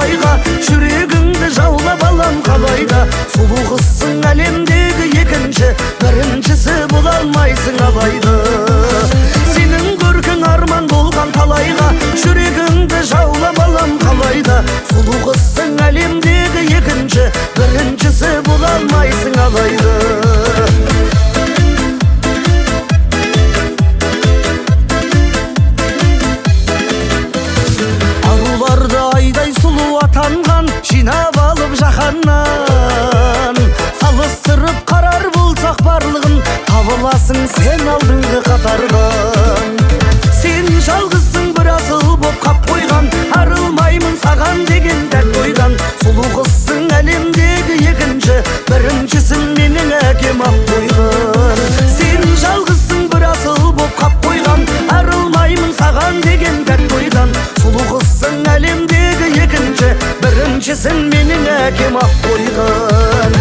талайға, жүрегіңді жаулап алам қалайда. Сұлу қызсың әлемдегі екінші, біріншісі бола алмайсың алайда. Сенің көркің арман болған талайға, жүрегіңді жаулап алам қалайда. Сұлу қызсың әлемдегі екінші, біріншісі бола алмайсың алайда. Атанған жинап алып жаһаннан, салыстырып қарар болсақ барлығын, табыласың сен алдыңғы қатардан. Сен жалғызсың бір асыл боп қап қойған, арылмаймын саған деген дәт ойдан. Сұлу қызсың әлемдегі екінші, біріншісін менің әкем ап қойған. Сен жалғызсың бір асыл боп қап қойған, арылмаймын саған деген дәт ойдан. Сұлу қызсың әлемдегі екінші, біріншісін менің әкем ап қойған.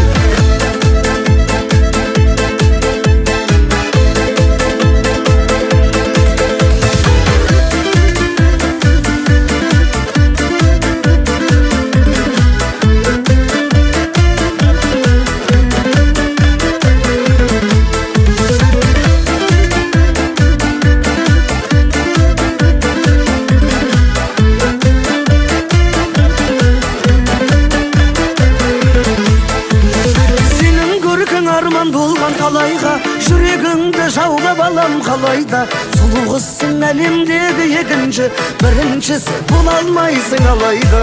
Болған талайға, жүрегіңді жаулап алам қалайда. Сұлу қызсың әлемдегі екінші, біріншісі бола алмайсың алайда.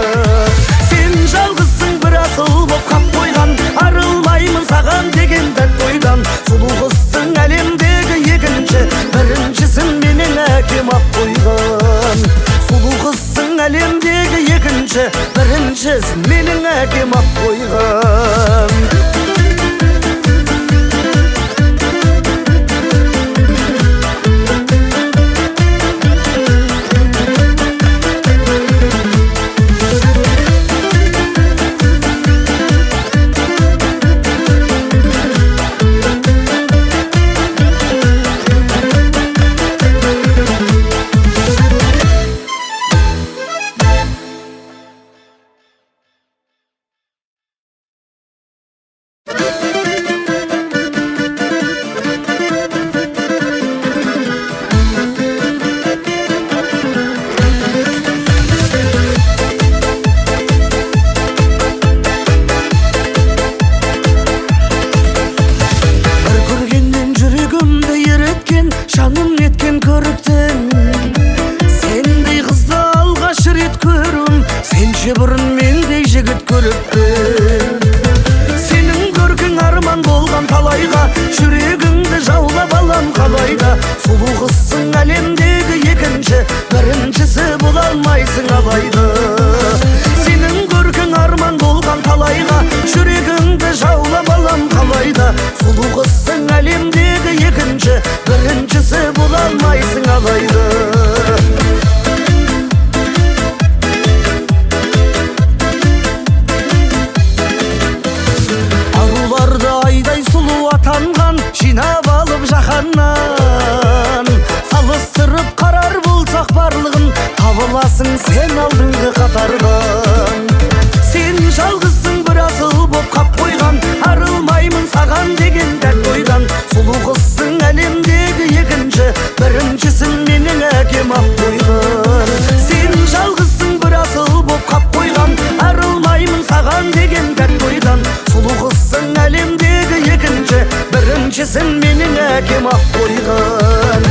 Сен жалғызсың бір асыл боп қап қойған, арылмаймын саған деген дәт ойдан. Сұлу қызсың әлемдегі екінші, біріншісін менің әкем ап қойған. Сұлу қызсың әлемдегі екінші, біріншісін менің әкем ап қойған. Жаным неткен көріктің, сендей қызды алғаш рет көрім, сенше бұрын мендей жігіт көріппін. Сенің көркің арман болған талайға, жүрегіңді жаулап алам қалайда. Сұлу қызсың әлемдегі екінші, біріншісі бола алмайсың алайда. Сенің көркің арман болған талайға, жүрегіңді жаулап алам қалайда. Сұлу қызсың әлемдегі екінші, біріншісі бола алмайсың алайда. Аруларды айдай сұлу атанған, жинап алып жаһаннан, салыстырып қарар болсақ барлығын, табыласың сен алдыңғы қатардан. Сен жалғызсың бір асыл боп қап қойған, арылмаймын саған деген дәт ойдан. Сұлу қызсың әлемдегі екінші, біріншісін менің әкем ап қойған. Сен жалғызсың бір асыл боп қап қойған, арылмаймын саған деген дәт ойдан. Сұлу қызсың әлемдегі екінші, біріншісін менің әкем ап қойған.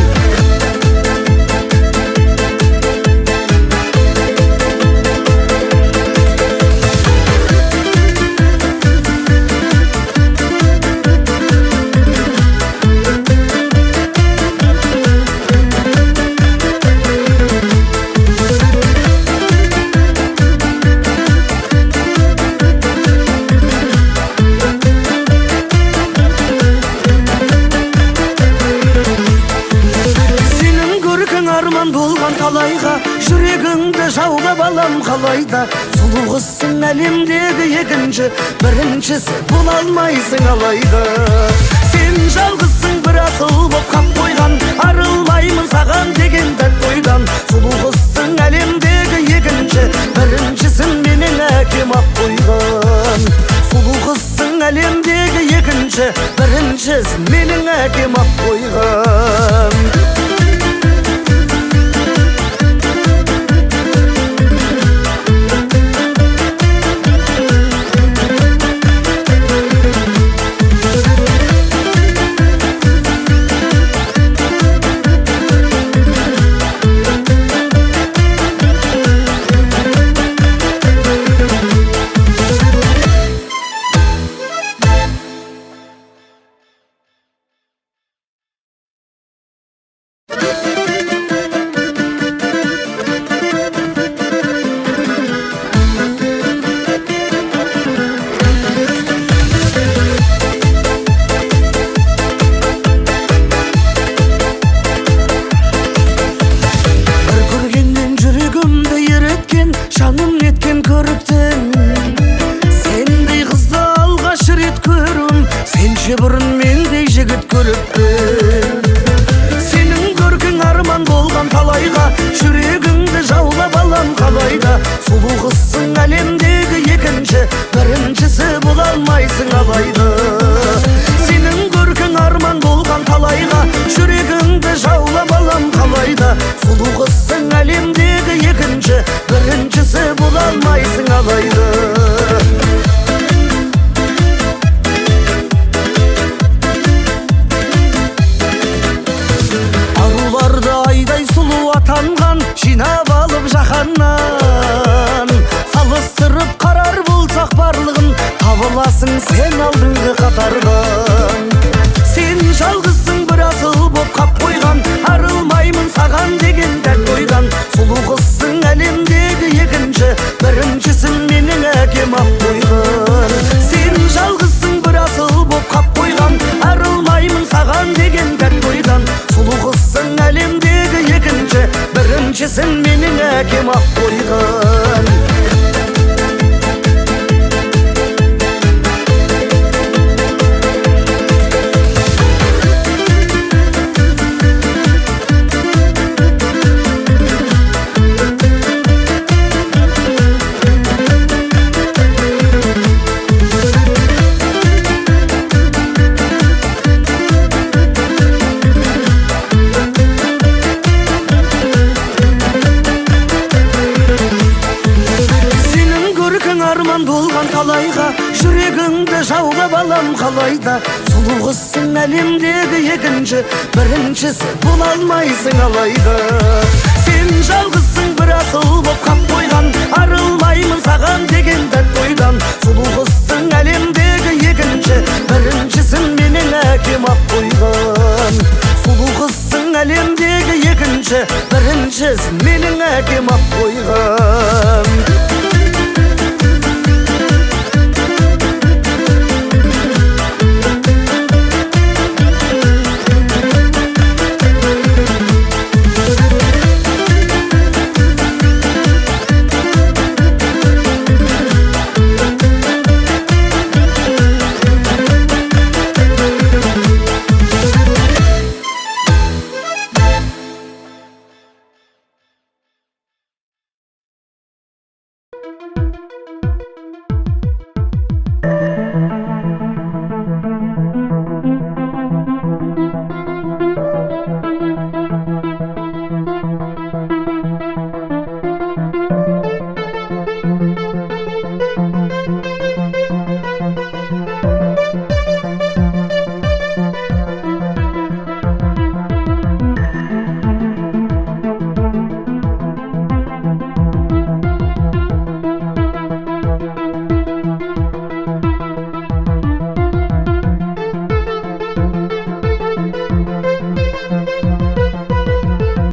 талайға, жүрегіңді жаулап алам қалайда. Сұлу қызсың әлемдегі екінші, біріншісі бола алмайсың алайда. Сен жалғызсың бір асыл боп қап қойған, арылмаймын саған деген дәт ойдан. Сұлу қызсың әлемдегі екінші, біріншісін менің қалайды. Аруларды айдай сұлу атанған, жинап алып жаһаннан. Салыстырып қарар болсақ барлығын, табыласың сен алдыңғы қатардан. Сен жалғызсың бір асыл боп қап қойған, арылмаймын саған деген дәт ойдан. Сұлу қызсың әлемдегі екінші, біріншісін менің әкем ап қойған. Сен жалғызсың бір асыл боп қап қойған, арылмаймын саған деген дәт ойдан. Сұлу қызсың әлемдегі екінші, біріншісін менің әкем ап қойған. Арман болған талайға, жүрегіңді жаулап алам қалайда. Сұлу қызсың әлемдегі екінші, біріншісі бола алмайсың алайда. Сен жалғызсың бір асыл боп қап